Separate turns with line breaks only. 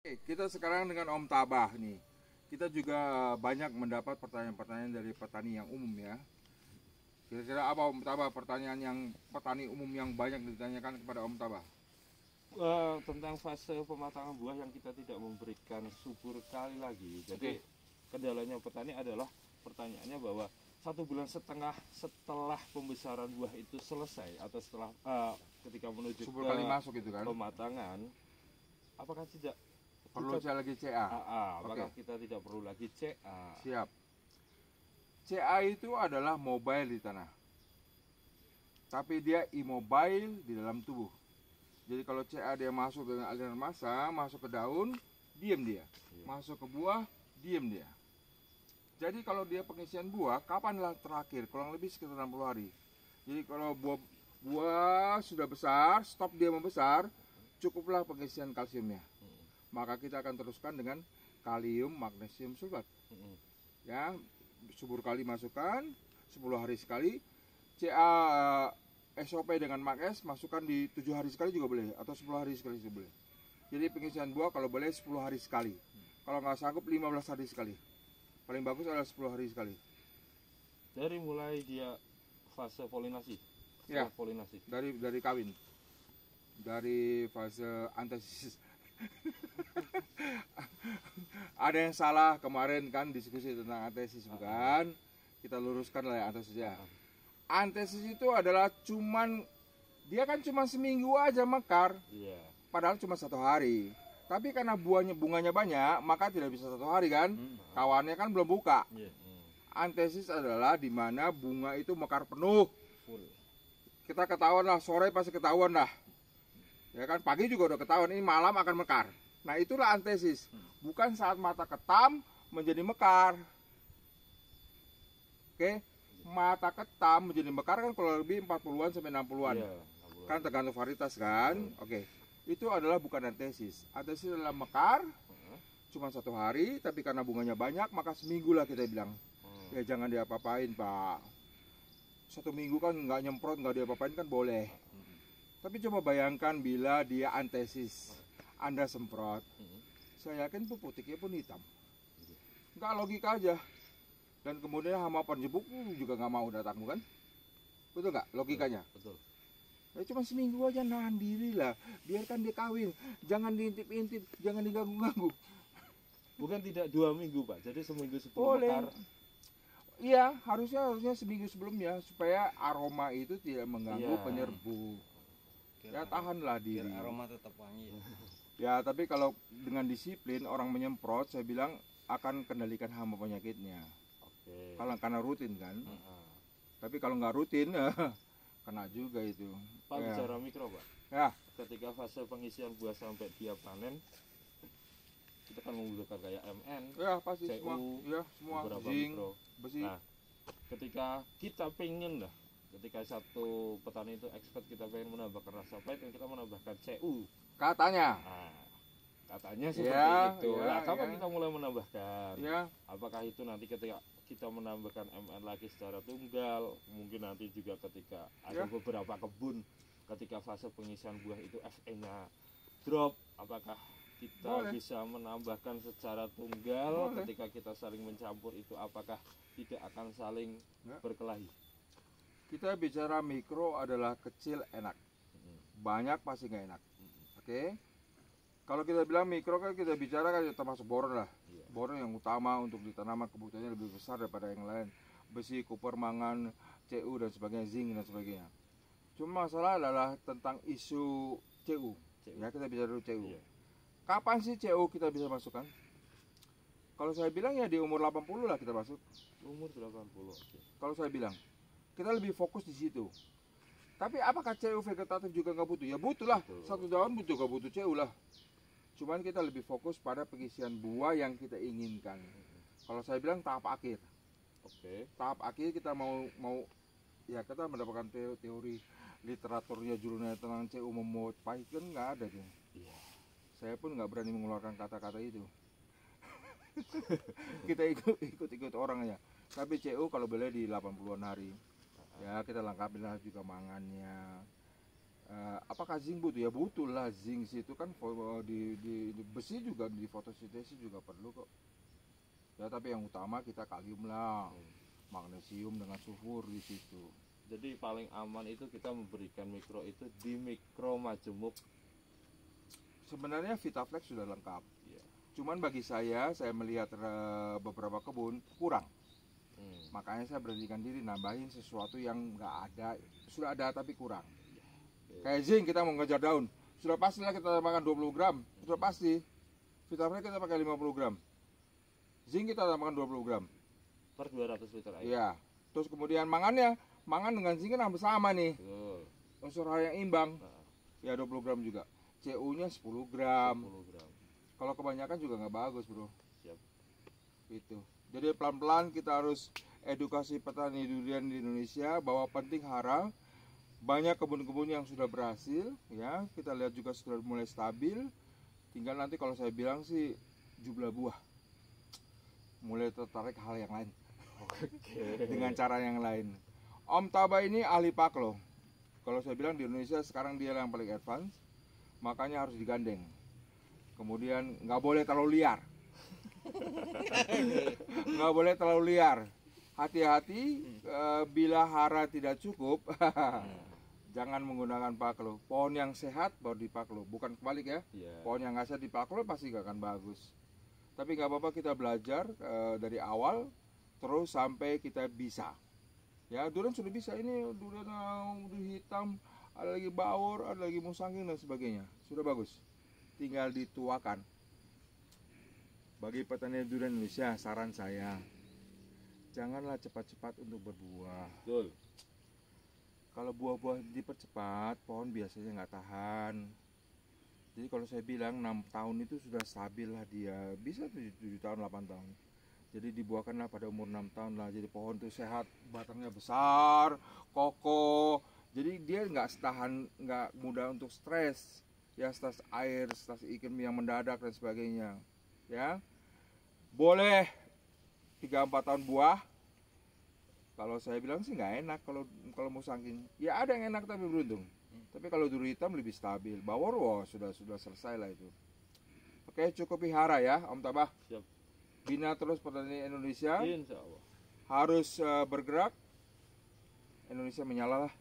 Kita sekarang dengan Om Tabah nih. Kita juga banyak mendapat pertanyaan-pertanyaan dari petani yang umum ya. Kira-kira apa Om Tabah pertanyaan yang petani umum yang banyak ditanyakan kepada Om Tabah?
Tentang fase pematangan buah yang kita tidak memberikan subur kali lagi. Jadi kendalanya petani adalah pertanyaannya bahwa 1,5 bulan setelah pembesaran buah itu selesai atau setelah ketika menuju
Subur
ke
kali masuk itu kan?
pematangan, apakah tidak
Perlu
kita,
lagi CA.
apakah kita tidak perlu lagi CA?
Siap. CA itu adalah mobile di tanah. Tapi dia immobile di dalam tubuh. Jadi kalau CA dia masuk dengan aliran massa, masuk ke daun, diam dia. Masuk ke buah, diam dia. Jadi kalau dia pengisian buah, kapanlah terakhir? Kurang lebih sekitar 60 hari. Jadi kalau buah sudah besar, stop dia membesar, cukuplah pengisian kalsiumnya. Maka kita akan teruskan dengan kalium magnesium sulfat. Ya, subur kali masukkan 10 hari sekali. CA SOP dengan Max masukkan di 7 hari sekali juga boleh atau 10 hari sekali juga boleh. Jadi pengisian buah kalau boleh 10 hari sekali. Kalau nggak sanggup 15 hari sekali. Paling bagus adalah 10 hari sekali.
Dari mulai dia fase polinasi.
Ya,
polinasi.
Dari kawin. Dari fase antesis. Ada yang salah kemarin kan diskusi tentang antesis bukan? Kita luruskan lah ya antesis ya. Antesis itu adalah dia kan cuma seminggu aja mekar.
Iya.
Padahal cuma 1 hari. Tapi karena bunganya banyak, maka tidak bisa 1 hari kan? Kawannya kan belum buka.
Iya.
Antesis adalah di mana bunga itu mekar penuh.
Full.
Kita ketahuan lah, sore pasti ketahuan lah. Ya kan, pagi juga udah ketahuan ini malam akan mekar. Nah itulah antesis. Bukan saat mata ketam menjadi mekar. Oke, mata ketam menjadi mekar kan kalau lebih 40-an sampai 60-an.
Iya,
Kan tergantung varietas kan. Oke. Itu adalah bukan antesis. Antesis adalah mekar cuma 1 hari, tapi karena bunganya banyak maka seminggu lah kita bilang. Ya jangan diapa-apain Pak. 1 minggu kan nggak nyemprot, nggak diapa-apain kan boleh. Tapi coba bayangkan bila dia antesis, Anda semprot, saya yakin pupuknya pun hitam. Nggak logika aja. Dan kemudian hama penjebuk juga nggak mau datang bukan? Betul nggak logikanya?
Betul.
Ya cuma seminggu aja, nahan diri lah, biarkan dia kawin, jangan diintip-intip, jangan diganggu-ganggu.
Bukan tidak 2 minggu Pak, jadi seminggu sebelum
Boleh.
mekar.
Iya, harusnya seminggu sebelumnya supaya aroma itu tidak mengganggu
Iya.
penyerbu. Ya tahanlah diri.
Biar aroma tetap wangi.
Ya tapi kalau dengan disiplin orang menyemprot, saya bilang akan kendalikan hama penyakitnya.
Oke.
Kalau karena rutin kan. Tapi kalau nggak rutin, kena juga itu.
Pak
Ya.
bicara mikro Pak.
Ya,
Ketika fase pengisian buah sampai dia panen, kita kan menggunakan kayak MN,
ya pasti
CU,
semua. Ya semua.
beberapa
Zinc,
mikro.
besi.
Nah, ketika kita pengen lah, ketika satu petani itu expert kita pengen menambahkan rasa pahit, dan kita menambahkan CU.
Katanya.
Nah, katanya seperti
Ya,
itu.
ya,
Nah, kapan
ya.
kita mulai menambahkan?
Ya,
Apakah itu nanti ketika kita menambahkan MN lagi secara tunggal, mungkin nanti juga ketika ada
Ya.
beberapa kebun ketika fase pengisian buah itu FE-nya drop, apakah kita
Boleh.
bisa menambahkan secara tunggal?
Boleh.
Ketika kita saling mencampur itu apakah tidak akan saling
Ya.
berkelahi?
kita bicara mikro adalah kecil enak. Banyak pasti nggak enak. Oke. Kalau kita bilang mikro kan kita bicara kan termasuk boron lah.
Iya.
Boron yang utama untuk di tanaman kebutuhannya lebih besar daripada yang lain. Besi, koper, mangan, CU dan sebagainya, zinc dan sebagainya. Cuma masalah adalah tentang isu CU. Ya kita bicara dulu CU.
Iya.
Kapan sih CU kita bisa masukkan? Kalau saya bilang ya di umur 80 lah kita masuk.
Umur 80. Oke.
Kalau saya bilang kita lebih fokus di situ. Tapi apakah CU vegetatif juga nggak butuh? Ya butuh lah.
Betul.
Satu daun juga butuh CU lah. Cuman kita lebih fokus pada pengisian buah yang kita inginkan. Kalau saya bilang tahap akhir.
Oke.
Tahap akhir kita mau ya kita mendapatkan teori literaturnya judulnya tentang CU membuat pahit kan nggak ada tuh.
Iya.
Saya pun nggak berani mengeluarkan kata-kata itu. Kita ikut orang ya. Tapi CU kalau boleh di 80-an hari. Ya kita lengkapi lah juga mangannya, Apakah zinc butuh? Ya butuh lah, zinc itu kan di besi juga, di fotosintesis juga perlu kok. Ya tapi yang utama kita kalium lah, magnesium dengan sulfur di situ.
Jadi paling aman itu kita memberikan mikro itu di mikro majemuk.
Sebenarnya Vitaflex sudah lengkap.
Ya.
Cuman bagi saya melihat beberapa kebun kurang. Makanya saya beranikan diri nambahin sesuatu yang nggak ada, sudah ada tapi kurang. Kayak zinc kita mau ngejar daun, sudah pastilah kita tambahkan 20 gram, sudah pasti. Vitaflex kita pakai 50 gram, zinc kita tambahkan 20 gram
per 200 liter air.
Iya. Terus kemudian mangan dengan zinc kan hampir sama nih.
Betul.
Unsur hara yang imbang.
Nah,
Ya 20 gram juga. CU-nya 10 gram.
10 gram.
Kalau kebanyakan juga nggak bagus, bro.
Siap.
Itu. Jadi pelan-pelan kita harus edukasi petani durian di Indonesia bahwa penting hara. Banyak kebun-kebun yang sudah berhasil, ya. Kita lihat juga sudah mulai stabil. Tinggal nanti kalau saya bilang sih jumlah buah mulai tertarik hal yang lain. Dengan cara yang lain. Om Taba ini ahli paklo. Kalau saya bilang di Indonesia sekarang dia yang paling advance, makanya harus digandeng. Kemudian nggak boleh terlalu liar. Nggak boleh terlalu liar. Hati-hati bila hara tidak cukup, jangan menggunakan paklo. Pohon yang sehat baru dipaklo, bukan kebalik ya.
Yeah.
Pohon yang nggak sehat dipaklo pasti nggak akan bagus. Tapi nggak apa-apa, kita belajar dari awal terus sampai kita bisa. Ya durian sudah bisa, ini durian udah hitam, ada lagi bawor, ada lagi musangking dan sebagainya. Sudah bagus. Tinggal dituakan. Bagi petani durian Indonesia, saran saya, janganlah cepat-cepat untuk berbuah.
Betul.
Kalau buah-buah dipercepat, pohon biasanya nggak tahan. Jadi kalau saya bilang 6 tahun itu sudah stabil lah dia. Bisa 7 tahun, 8 tahun. Jadi dibuahkanlah pada umur 6 tahun lah. Jadi pohon itu sehat, batangnya besar, kokoh. Jadi dia nggak mudah untuk stres. Ya stres air, stres iklim yang mendadak dan sebagainya. Ya, boleh 3-4 tahun buah. Kalau saya bilang sih nggak enak kalau musangking. Ya ada yang enak tapi beruntung. Tapi kalau duri hitam lebih stabil. Bawor sudah selesai lah itu. Oke, cukup pelihara ya Om Tabah.
Siap.
Bina terus petani Indonesia.
Insya Allah.
Harus bergerak. Indonesia menyala lah.